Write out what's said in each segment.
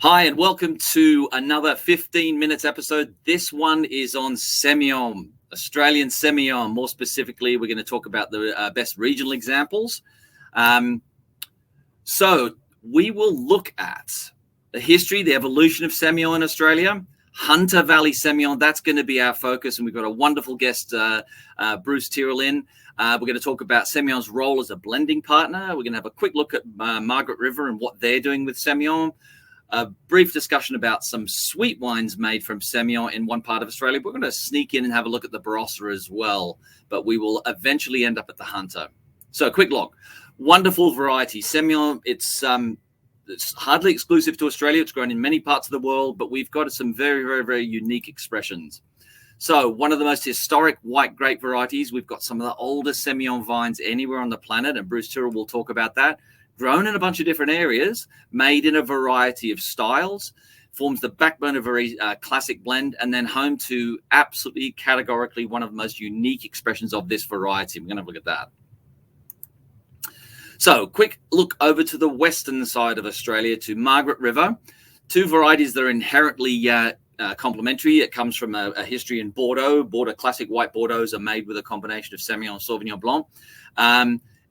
Hi, and welcome to another 15 minutes episode. This one is on Semillon, Australian Semillon. More specifically, we're going to talk about the best regional examples. So we will look at the history, the evolution of Semillon in Australia, Hunter Valley Semillon. That's going to be our focus. And we've got a wonderful guest, Bruce Tyrrell in. We're going to talk about Semillon's role as a blending partner. We're going to have a quick look at Margaret River and what they're doing with Semillon. A brief discussion about some sweet wines made from Semillon in one part of Australia. We're going to sneak in and have a look at the Barossa as well, but we will eventually end up at the Hunter. So a quick look. Wonderful variety. Semillon, it's hardly exclusive to Australia. It's grown in many parts of the world, but we've got some very, very, very unique expressions. So one of the most historic white grape varieties. We've got some of the oldest Semillon vines anywhere on the planet, and Bruce Tyrrell will talk about that. Grown in a bunch of different areas, made in a variety of styles, forms the backbone of a very classic blend, and then home to absolutely categorically one of the most unique expressions of this variety. We're going to look at that. So, quick look over to the western side of Australia to Margaret River. Two varieties that are inherently complementary. It comes from a history in Bordeaux. Bordeaux classic white Bordeaux's are made with a combination of Semillon and Sauvignon Blanc.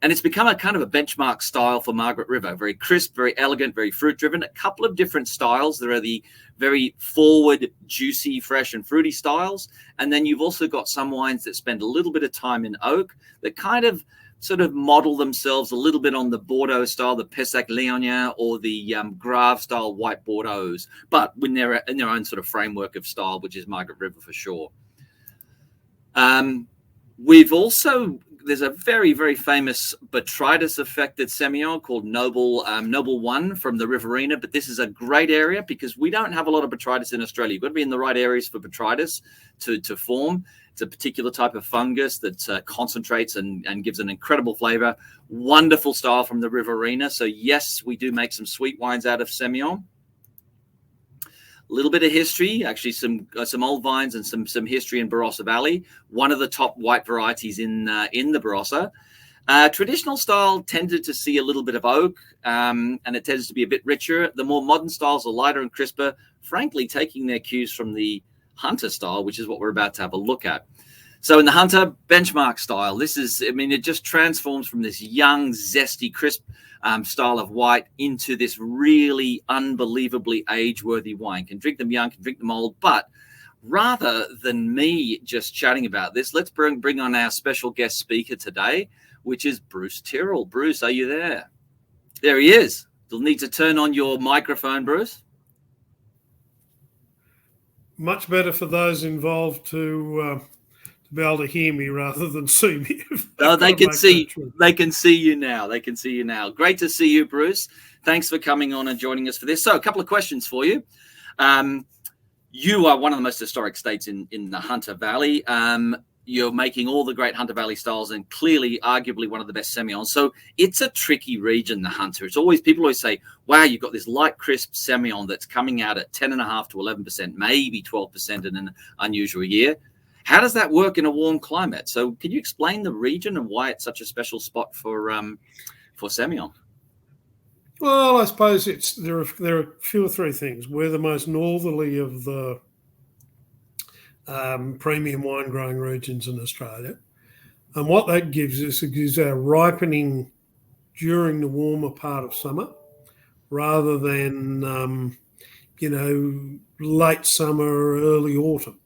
And it's become a kind of a benchmark style for Margaret River. Very crisp, very elegant, very fruit-driven. A couple of different styles. There are the very forward, juicy, fresh, and fruity styles. And then you've also got some wines that spend a little bit of time in oak that kind of sort of model themselves a little bit on the Bordeaux style, the Pessac Léonien, or the Grave style white Bordeaux's, but in their own sort of framework of style, which is Margaret River for sure. We've also... There's a very, very famous botrytis-affected Semillon called Noble 1 from the Riverina, but this is a great area because we don't have a lot of botrytis in Australia. You've got to be in the right areas for botrytis to form. It's a particular type of fungus that concentrates and gives an incredible flavor. Wonderful style from the Riverina. So yes, we do make some sweet wines out of Semillon. A little bit of history, actually some old vines and some history in Barossa Valley. One of the top white varieties in the Barossa. Traditional style tended to see a little bit of oak, and it tends to be a bit richer. The more modern styles are lighter and crisper, frankly taking their cues from the Hunter style, which is what we're about to have a look at. So in the Hunter benchmark style, this is, it just transforms from this young, zesty, crisp style of white into this really unbelievably age-worthy wine. Can drink them young, can drink them old, but rather than me just chatting about this, let's bring on our special guest speaker today, which is Bruce Tyrrell. Bruce, are you there? There he is. You'll need to turn on your microphone, Bruce. Much better for those involved to be able to hear me rather than see me. No, they can see you now. They can see you now. Great to see you, Bruce. Thanks for coming on and joining us for this. So a couple of questions for you. You are one of the most historic states in the Hunter Valley. You're making all the great Hunter Valley styles and clearly arguably one of the best Semillons. So it's a tricky region, the Hunter. People always say, wow, you've got this light, crisp Semillon that's coming out at 10.5 to 11%, maybe 12% in an unusual year. How does that work in a warm climate? So can you explain the region and why it's such a special spot for Semillon? Well, I suppose there are two or three things. We're the most northerly of the premium wine growing regions in Australia. And what that gives us, it gives our ripening during the warmer part of summer rather than, late summer, early autumn.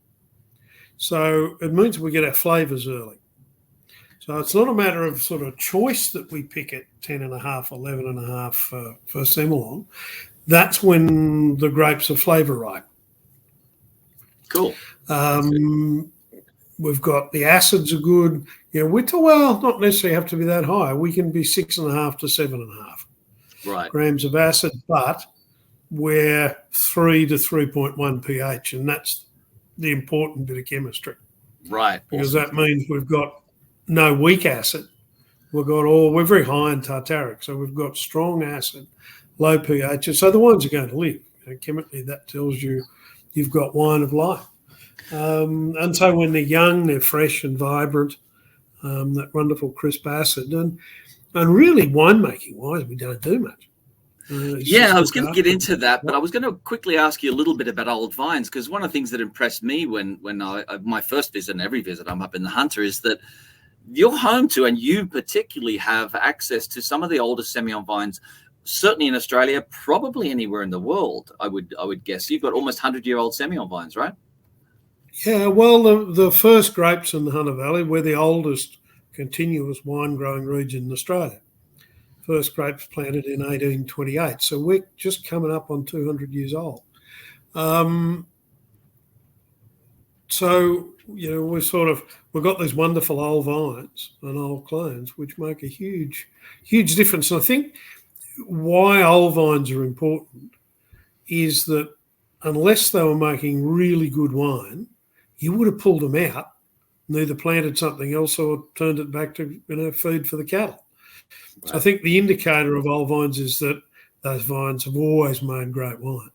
So it means we get our flavours early. So it's not a matter of sort of choice that we pick at 10.5, 11.5 for Semillon. That's when the grapes are flavour ripe. Cool. We've got the acids are good. Not necessarily have to be that high. We can be 6.5 to 7.5 grams of acid, but we're 3 to 3.1 pH, and that's the important bit of chemistry. Right. Because that means we've got no weak acid. We're very high in tartaric, so we've got strong acid, low pH. So the wines are going to live. Chemically, that tells you you've got wine of life. And so when they're young, they're fresh and vibrant, that wonderful crisp acid. And really winemaking-wise, we don't do much. Yeah, I was going to get into that, but I was going to quickly ask you a little bit about old vines, because one of the things that impressed me when my first visit, and every visit I'm up in the Hunter, is that you're home to, and you particularly have access to some of the oldest Semillon vines, certainly in Australia, probably anywhere in the world. I would guess you've got almost 100-year-old Semillon vines, right? Yeah, well, the first grapes in the Hunter Valley, we're the oldest continuous wine growing region in Australia. First grapes planted in 1828. So we're just coming up on 200 years old. So, we've got these wonderful old vines and old clones, which make a huge, huge difference. And I think why old vines are important is that unless they were making really good wine, you would have pulled them out and either planted something else or turned it back to feed for the cattle. Right. So I think the indicator of old vines is that those vines have always made great wine.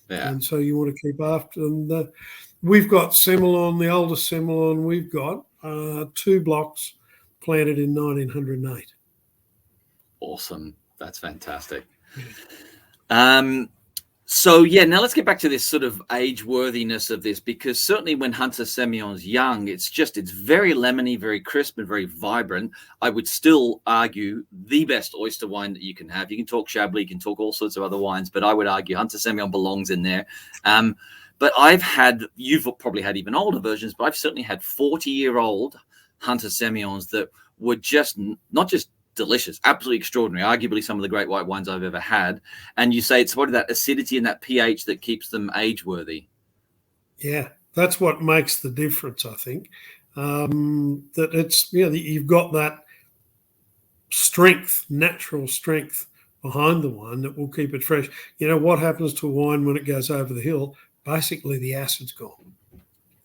Yeah. And so you want to keep after them. We've got Semillon, the oldest Semillon we've got, 2 blocks planted in 1908. Awesome. That's fantastic. Yeah. So, now let's get back to this sort of age-worthiness of this, because certainly when Hunter Semillon's young, it's very lemony, very crisp, and very vibrant. I would still argue the best oyster wine that you can have. You can talk Chablis, you can talk all sorts of other wines, but I would argue Hunter Semillon belongs in there. But you've probably had even older versions, but I've certainly had 40-year-old Hunter Semillons that were not just delicious, absolutely extraordinary, arguably some of the great white wines I've ever had. And you say it's what that acidity and that pH that keeps them age-worthy. Yeah, that's what makes the difference, I think. That it's, you've got that strength, natural strength behind the wine that will keep it fresh. What happens to a wine when it goes over the hill? Basically, the acid's gone.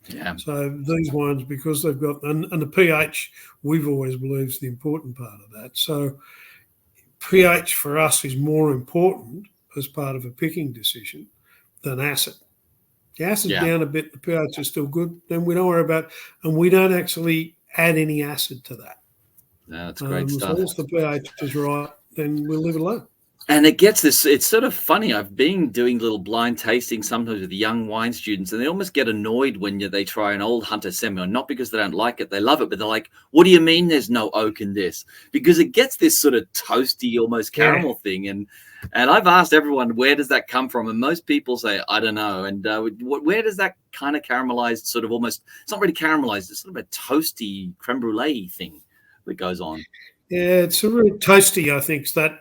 Yeah. So these wines, because they've got, and the pH, we've always believed is the important part of that. So pH for us is more important as part of a picking decision than acid. The acid's down a bit, the pH is still good, then we don't worry about, and we don't actually add any acid to that. No, that's great stuff. As long as the pH is right, then we'll leave it alone. And it gets this, it's sort of funny. I've been doing little blind tasting sometimes with young wine students, and they almost get annoyed when they try an old Hunter Semillon, not because they don't like it, they love it, but they're like, what do you mean there's no oak in this? Because it gets this sort of toasty, almost caramel thing. And I've asked everyone, where does that come from? And most people say, I don't know. And where does that kind of caramelized sort of almost, it's not really caramelized, it's sort of a toasty creme brulee thing that goes on. Yeah, it's a really toasty, I think, that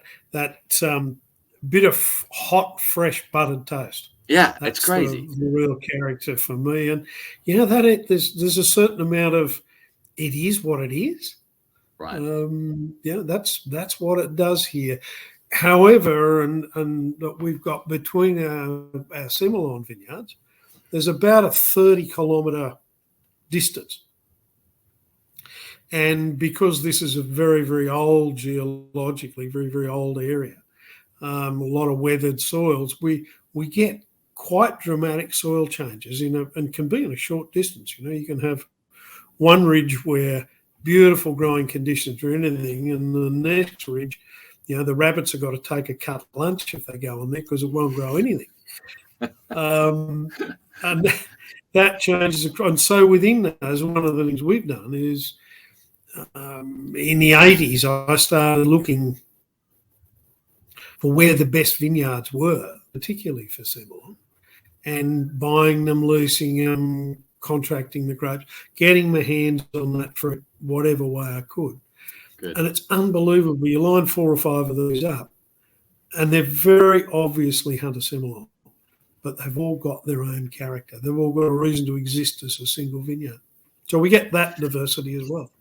bit of hot, fresh buttered toast. Yeah, it's crazy. The real character for me. And, there's a certain amount of, it is what it is. Right. That's what it does here. However, and we've got between our Semillon vineyards, there's about a 30-kilometre distance. And because this is a very, very old, geologically, very, very old area, a lot of weathered soils, we get quite dramatic soil changes and can be in a short distance. You can have one ridge where beautiful growing conditions are anything, and the next ridge, the rabbits have got to take a cut lunch if they go on there because it won't grow anything. And that changes. And so within those, one of the things we've done is, in the 80s, I started looking for where the best vineyards were, particularly for Semillon, and buying them, leasing them, contracting the grapes, getting my hands on that fruit whatever way I could. Good. And it's unbelievable. You line 4 or 5 of these up, and they're very obviously Hunter Semillon, but they've all got their own character. They've all got a reason to exist as a single vineyard. So we get that diversity as well.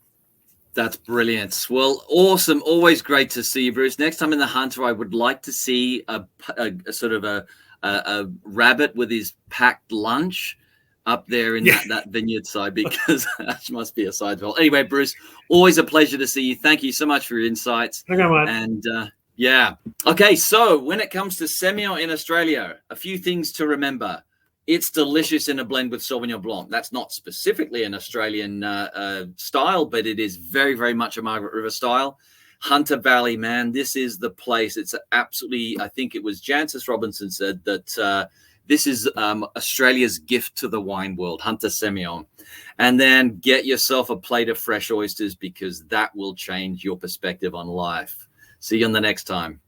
That's brilliant. Well, awesome. Always great to see you, Bruce. Next time in the Hunter, I would like to see a sort of a rabbit with his packed lunch up there in that vineyard side, because that must be a side hole. Anyway, Bruce, always a pleasure to see you. Thank you so much for your insights. Okay, mate. And okay. So when it comes to Semillon in Australia, a few things to remember. It's delicious in a blend with Sauvignon Blanc. That's not specifically an Australian style, but it is very, very much a Margaret River style. Hunter Valley, man, this is the place. It's absolutely, I think it was Jancis Robinson said that this is Australia's gift to the wine world, Hunter Semillon. And then get yourself a plate of fresh oysters, because that will change your perspective on life. See you on the next time.